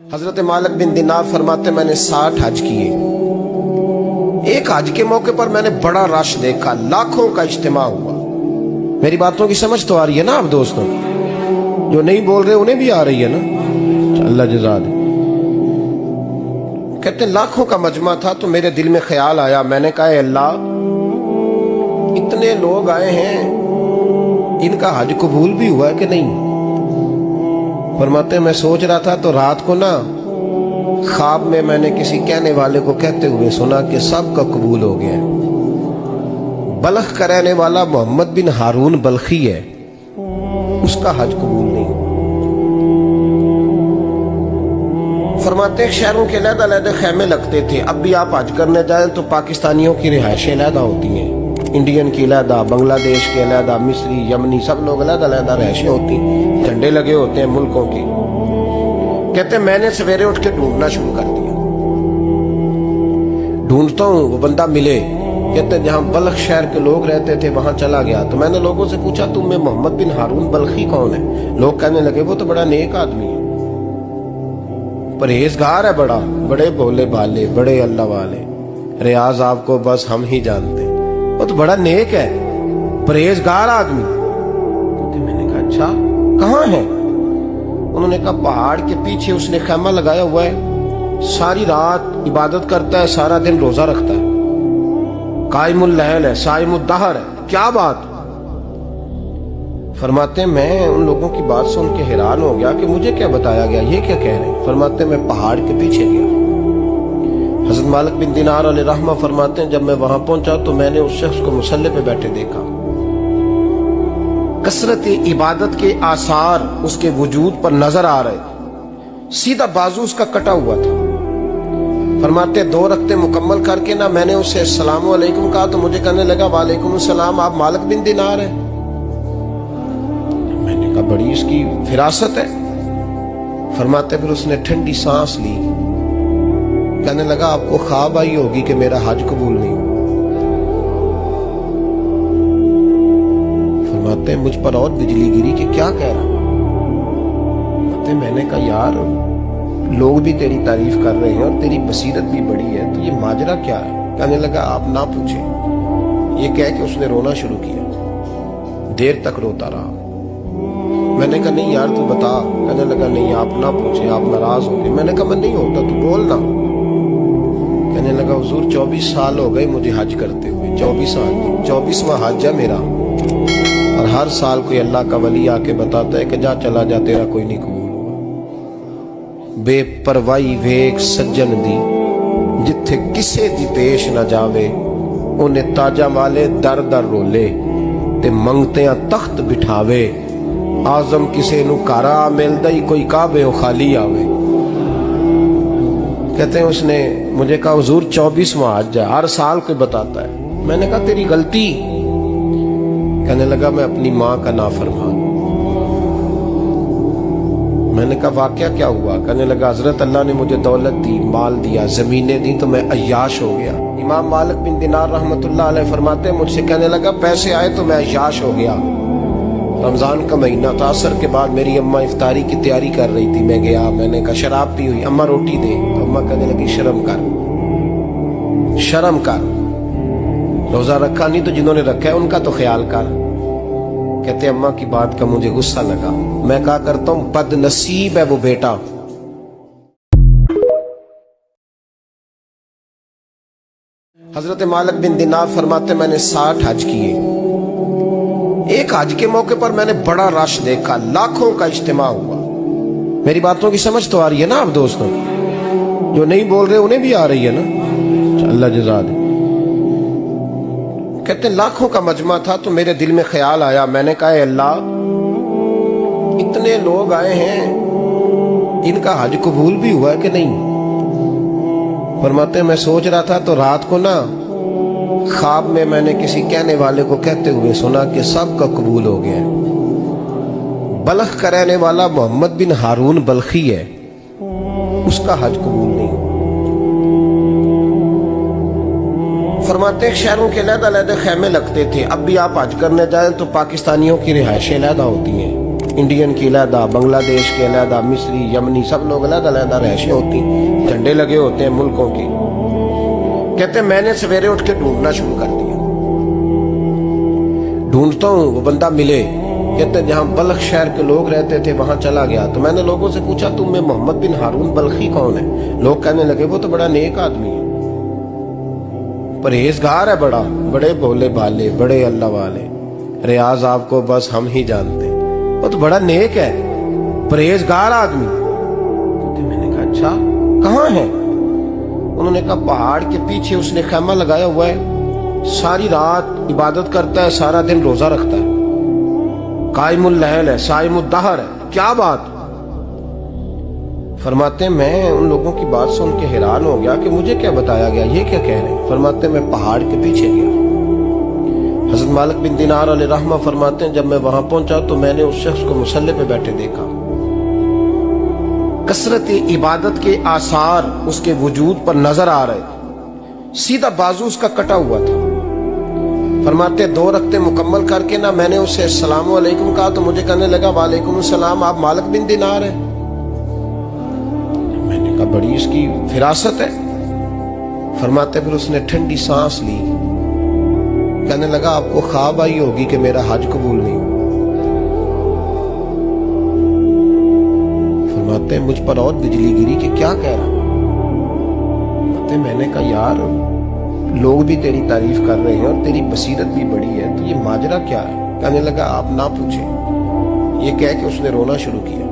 हजरत मालिक बिन दिनार फरमाते मैंने 60 हज किए। एक हज के मौके पर मैंने बड़ा रश देखा, लाखों का इज्तिमा हुआ। मेरी बातों की समझ तो आ रही है ना आप दोस्तों? जो नहीं बोल रहे उन्हें भी आ रही है ना? अल्लाह जज़ा दे। कहते लाखों का मजमा था तो मेरे दिल में ख्याल आया, मैंने कहा अल्लाह इतने लोग आए हैं, इनका हज कबूल भी हुआ है कि नहीं? फरमाते मैं सोच रहा था तो रात को ना ख्वाब में मैंने किसी कहने वाले को कहते हुए सुना कि सब का कबूल हो गया। बल्ख का रहने वाला मोहम्मद बिन हारून बल्खी है, उसका हज कबूल नहीं। फरमाते शहरों के अलग-अलग खैमे लगते थे। अब भी आप हज करने जाए तो पाकिस्तानियों की रिहायशें अलहदा होती हैं, इंडियन की अलहदा, बांग्लादेश की अलहदा, मिस्री, यमनी, सब लोग अलग-अलग रिहायशें होती, झंडे लगे होते हैं मुल्कों के। कहते मैंने सवेरे उठ के ढूंढना शुरू कर दिया, ढूंढता हूँ वो बंदा मिले। कहते जहां बल्ख शहर के लोग रहते थे वहां चला गया तो मैंने लोगों से पूछा तुम में मोहम्मद बिन हारून बल्खी कौन है? लोग कहने लगे वो तो बड़ा नेक आदमी है, परहेजगार है, बड़े भोले भाले, बड़े अल्लाह वाले, रियाज आपको बस हम ही जानते हैं, वो तो बड़ा नेक है, परहेजगार आदमी। तो मैंने कहा अच्छा कहाँ है? उन्होंने कहा पहाड़ के पीछे उसने खैमा लगाया हुआ है, सारी रात इबादत करता है, सारा दिन रोजा रखता है, कायमुल लैल है, साइमुद दहर है। क्या बात? फरमाते मैं उन लोगों की बात सुन के हैरान हो गया कि मुझे क्या बताया गया, ये क्या कह रहे हैं? फरमाते मैं पहाड़ के पीछे गया। हज़रत मालिक बिन दिनार अलैहि रहमा फरमाते हैं जब मैं वहां पहुंचा तो मैंने उस शख्स को मुसल्ले पे बैठे देखा। कसरत इबादत के आसार उसके वजूद पर नजर आ रहे, सीधा बाजू उसका कटा हुआ था। फरमाते 2 रकते मुकम्मल करके ना मैंने उससे अस्सलामु अलैकुम कहा तो मुझे कहने लगा वालेकुम अस्सलाम, आप मालिक बिन दिनार हैं? मैंने कहा बड़ी इसकी फिरासत है। फरमाते फिर उसने ठंडी सांस ली, कहने लगा आपको ख्वाब आई होगी कि मेरा हज कबूल नहीं हुआ। फरमाते मुझ पर और बिजली गिरी कि क्या कह रहा? फरमाते मैंने कहा यार लोग भी तेरी तारीफ कर रहे हैं और तेरी बसीरत भी बड़ी है, तो ये माजरा क्या है? कहने लगा आप ना पूछे। ये कह के उसने रोना शुरू किया, देर तक रोता रहा। मैंने कहा नहीं यार तू बता। कहने लगा नहीं आप ना पूछे, आप नाराज हो गए। मैंने कहा मैं नहीं होता, तू बोल ना। कहने लगा हुजूर 24 साल हो गए मुझे हज करते हुए, 24 साल, 24वां हज है मेरा, और हर साल कोई अल्लाह का वली आके बताता है कि जा चला जा तेरा कोई नहीं कबूल होगा। बेपरवाही वेख सज्जन दी जिथे किसे दी पेश न जावे, उन्हें ताजा वाले दर दर रोले ते मंगतियां तख्त बिठावे, आजम किसे नु कारा मिलदा ही कोई काबे हो खाली आवे। कहते हैं उसने मुझे कहा हुजूर 24वां हज है, हर साल कोई बताता है। मैंने कहा तेरी गलती। कहने लगा मैं अपनी माँ का नाफरमान। मैंने कहा वाकया क्या हुआ? कहने लगा हजरत अल्लाह ने मुझे दौलत दी, माल दिया, जमीनें दी तो मैं अय्याश हो गया। इमाम मालिक बिन दिनार रहमतुल्लाह अलैह फरमाते मुझसे कहने लगा पैसे आए तो मैं अय्याश हो गया। रमजान का महीना था, असर के बाद मेरी अम्मा इफ्तारी की तैयारी कर रही थी, मैं गया, मैंने कहा शराब पी हुई, अम्मा रोटी दे, तो अम्मा कहने लगी शर्म कर, शर्म कर, रोजा रखा नहीं तो जिन्होंने रखा है उनका तो ख्याल कर। कहते अम्मा की बात का मुझे गुस्सा लगा, मैं कहा करता हूं बदनसीब है वो बेटा। हजरत मालिक बिन दिनार फरमाते मैंने 60 हज किए। एक हज के मौके पर मैंने बड़ा रश देखा, लाखों का इज्तिमा हुआ। मेरी बातों की समझ तो आ रही है ना आप दोस्तों? जो नहीं बोल रहे उन्हें भी आ रही है ना? अल्लाह जज़ा दे। कहते लाखों का मजमा था तो मेरे दिल में ख्याल आया, मैंने कहा अल्लाह इतने लोग आए हैं, इनका हज कबूल भी हुआ है कि नहीं? फरमाते मैं सोच रहा था तो रात को ना ख्वाब में मैंने किसी कहने वाले को कहते हुए सुना कि सब का कबूल हो गया। बल्ख का रहने वाला मोहम्मद बिन हारून बल्खी है, उसका हज कबूल नहीं। फरमाते शहरों के अलग-अलग खैमे लगते थे। अब भी आप हज करने जाए तो पाकिस्तानियों की रिहायशें अलहदा होती हैं, इंडियन की अलहदा, बांग्लादेश के अलहदा, मिस्री, यमनी, सब लोग अलहदा अलहदा रहायशें होती, झंडे लगे होते हैं मुल्कों के। कहते मैंने सवेरे उठ के ढूंढना शुरू कर दिया, ढूंढता हूँ वो बंदा मिले। कहते जहां बल्ख शहर के लोग रहते थे वहां चला गया। तो मैंने लोगों से पूछा तुम में मोहम्मद बिन हारून बल्खी कौन है? लोग कहने लगे वो तो बड़ा नेक आदमी है, परहेजगार है, बड़े भोले भाले, बड़े अल्लाह वाले, रियाज आपको बस हम ही जानते हैं, वो तो बड़ा नेक है, परहेजगार आदमी। तो मैंने कहा अच्छा कहाँ है? उन्होंने कहा पहाड़ के पीछे उसने खैमा लगाया हुआ है, सारी रात इबादत करता है, सारा दिन रोजा रखता है, कायमुल लहल है, साइमुद दहर है। क्या बात? फरमाते मैं उन लोगों की बात सुन के हैरान हो गया कि मुझे क्या बताया गया, ये क्या कह रहे हैं। फरमाते मैं पहाड़ के पीछे गया। हजरत मालिक बिन दिनार अलैहि रहमा फरमाते हैं जब मैं वहां पहुंचा तो मैंने उस शख्स को मुसल्ले पे बैठे देखा। कसरत इबादत के आसार उसके वजूद पर नजर आ रहे, सीधा बाजू उसका कटा हुआ था। फरमाते 2 रकते मुकम्मल करके ना मैंने उससे अस्सलामु अलैकुम कहा तो मुझे कहने लगा वालेकुम सलाम, आप मालिक बिन दिनार हैं? मैंने कहा बड़ी इसकी फिरासत है। फरमाते फिर उसने ठंडी सांस ली, कहने लगा आपको ख्वाब आई होगी कि मेरा हज कबूल नहीं हुआ। फरमाते मुझ पर और बिजली गिरी कि क्या कह रहा? मैंने कहा यार लोग भी तेरी तारीफ कर रहे हैं और तेरी बसीरत भी बड़ी है, तो ये माजरा क्या है? कहने लगा आप ना पूछें। ये कह के उसने रोना शुरू किया,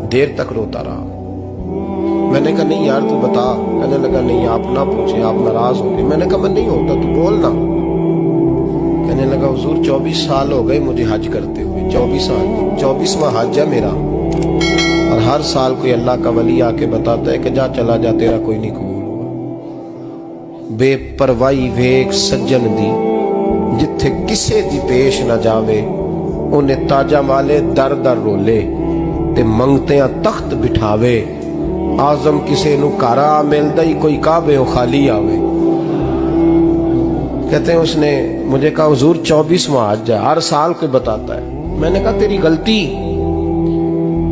देर तक रोता रहा। मैंने कहा नहीं यार तू बता। कहने लगा नहीं आप ना पूछें, आप नाराज हो गए। मैंने कहा मैं नहीं होता, तू बोल ना। कहने लगा हुजूर 24 साल हो गए मुझे हज करते हुए, 24 साल, 24वां हज है मेरा, और हर साल कोई अल्लाह का वली आके बताता है कि जा चला जा तेरा कोई नहीं कबूल। बेपरवाही वेख सज्जन दी जिथे किसे दी पेश न जावे, उन्हें ताजा वाले दर दर रोले ते मंगते तख्त बिठावे। आजम किसे नु कारा मिलदा ही कोई काबे खाली आवे। कहते हैं उसने मुझे कहा हुजूर 24वां हज है, हर साल कोई बताता है। मैंने कहा तेरी गलती।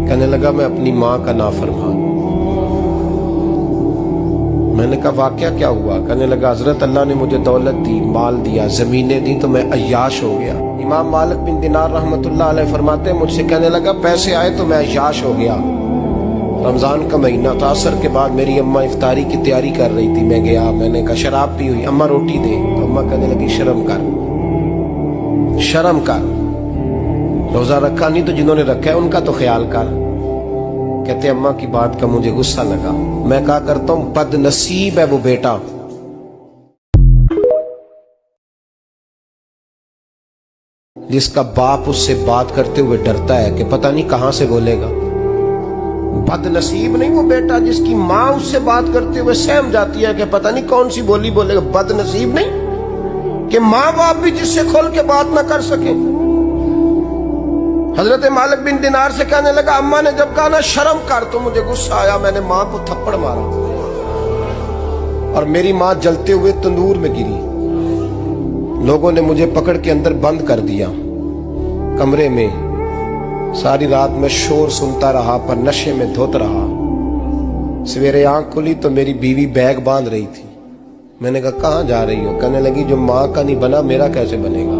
कहने लगा मैं अपनी माँ का नाफरमान। मैंने कहा वाकया क्या हुआ? कहने लगा हजरत अल्लाह ने मुझे दौलत दी, माल दिया, जमीनें दी तो मैं अय्याश हो गया। इमाम मालिक बिन दिनार रहमतुल्लाह अलैह फरमाते हैं मुझसे कहने लगा पैसे आए तो मैं अय्याश हो गया। रमजान का महीना था, असर के बाद मेरी अम्मा इफ्तारी की तैयारी कर रही थी, मैं गया, मैंने कहा शराब पी हुई, अम्मा रोटी दे। तो अम्मा कहने लगी शर्म कर, शर्म कर, रोजा रखा नहीं तो जिन्होंने रखा है उनका तो ख्याल कर। कहते अम्मा की बात का मुझे गुस्सा लगा। मैं कहा करता हूं बदनसीब है वो बेटा जिसका बाप उससे बात करते हुए डरता है कि पता नहीं कहां से बोलेगा। बदनसीब नहीं वो बेटा जिसकी माँ उससे बात करते हुए सहम जाती है कि पता नहीं कौन सी बोली बोलेगा। बदनसीब नहीं कि माँ बाप भी जिससे खोल के बात ना कर सके। हजरत मालिक बिन दिनार से कहने लगा अम्मा ने जब कहा ना शर्म कर तो मुझे गुस्सा आया, मैंने माँ को थप्पड़ मारा और मेरी माँ जलते हुए तंदूर में गिरी। लोगों ने मुझे पकड़ के अंदर बंद कर दिया कमरे में। सारी रात में शोर सुनता रहा पर नशे में धोत रहा। सवेरे आंख खुली तो मेरी बीवी बैग बांध रही थी। मैंने कहा कहाँ जा रही हो? कहने लगी जो माँ का नहीं बना मेरा कैसे बनेगा।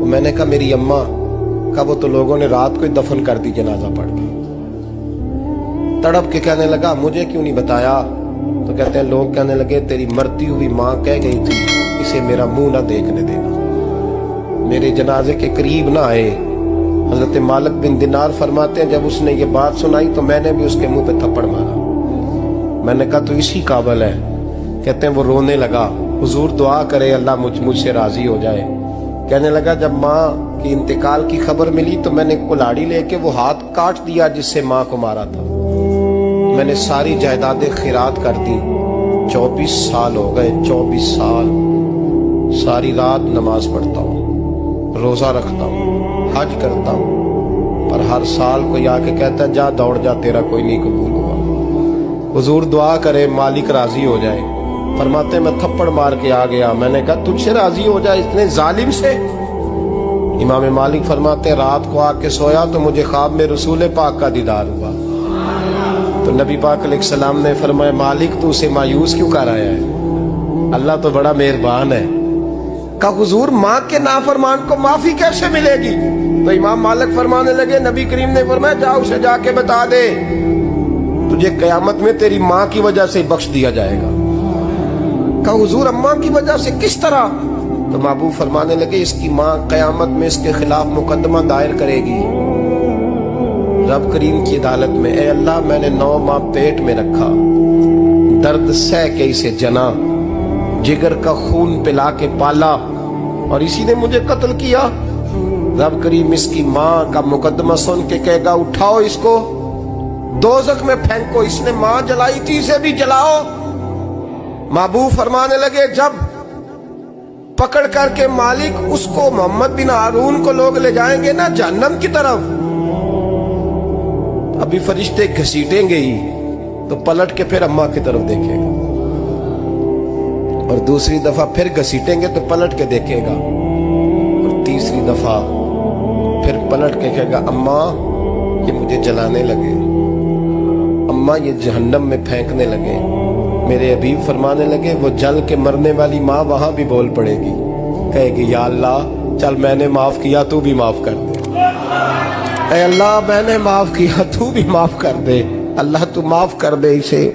तो मैंने कहा मेरी अम्मा का वो तो लोगों ने रात को ही दफन कर दी जनाजा पढ़ के। तड़प के कहने लगा मुझे क्यों नहीं बताया? तो कहते हैं लोग कहने लगे तेरी मरती हुई माँ कह गई थी इसे मेरा मुंह ना देखने देना, मेरे जनाजे के करीब ना आए। हजरत मालिक बिन दिनार फरमाते हैं जब उसने ये बात सुनाई तो मैंने भी उसके मुंह पे थप्पड़ मारा। मैंने कहा तो इसी काबिल है। कहते हैं वो रोने लगा, हुजूर दुआ करे अल्लाह मुझसे राजी हो जाए। कहने लगा जब माँ की इंतकाल की खबर मिली तो मैंने कुल्हाड़ी लेके वो हाथ काट दिया जिससे माँ को मारा था। मैंने सारी जायदादें खिरात कर दी। 24 साल हो गए, 24 साल। सारी रात नमाज पढ़ता हूँ, रोजा रखता हूँ, हज करता हूँ, पर हर साल कोई आके कहता है जा दौड़ जा तेरा कोई नहीं कबूल हुआ। हुजूर दुआ करे मालिक राजी हो जाए। फरमाते मैं थप्पड़ मार के आ गया। मैंने कहा तुझसे राजी हो जाए इतने जालिम से? امام مالک فرماتے ہیں رات کو آ کے سویا تو مجھے خواب میں رسول پاک کا دیدار ہوا، تو نبی پاک علیہ السلام نے فرمایا مالک تو اسے مایوس کیوں کر آیا ہے، اللہ تو بڑا مہربان ہے۔ کہ حضور ماں کے نافرمان کو معافی کیسے ملے گی؟ تو امام مالک فرمانے لگے نبی کریم نے فرمایا جا اسے جا کے بتا دے تجھے قیامت میں تیری ماں کی وجہ سے بخش دیا جائے گا۔ کہ حضور اماں کی وجہ سے کس طرح؟ تو محبوب فرمانے لگے اس کی ماں قیامت میں اس کے خلاف مقدمہ دائر کرے گی رب کریم کی عدالت میں، اے اللہ میں نے 9 ماہ پیٹ میں رکھا، درد سہ کے اسے جنا، جگر کا خون پلا کے پالا، اور اسی نے مجھے قتل کیا۔ رب کریم اس کی ماں کا مقدمہ سن کے کہے گا اٹھاؤ اس کو دوزخ میں پھینکو، اس نے ماں جلائی تھی اسے بھی جلاؤ۔ محبوب فرمانے لگے جب پکڑ کر کے مالک اس کو محمد بن ہارون کو لوگ لے جائیں گے نا جہنم کی طرف، ابھی فرشتے گھسیٹیں گے ہی تو پلٹ کے پھر اماں کی طرف دیکھے گا، اور دوسری دفعہ پھر گھسیٹیں گے تو پلٹ کے دیکھے گا، اور تیسری دفعہ پھر پلٹ کے کہے گا اماں یہ مجھے جلانے لگے، اماں یہ جہنم میں پھینکنے لگے۔ میرے حبیب فرمانے لگے وہ جل کے مرنے والی ماں وہاں بھی بول پڑے گی، کہے گی یا اللہ چل میں نے معاف کیا تو بھی معاف کر دے، اے اللہ میں نے معاف کیا تو بھی معاف کر دے، اللہ تو معاف کر دے اسے۔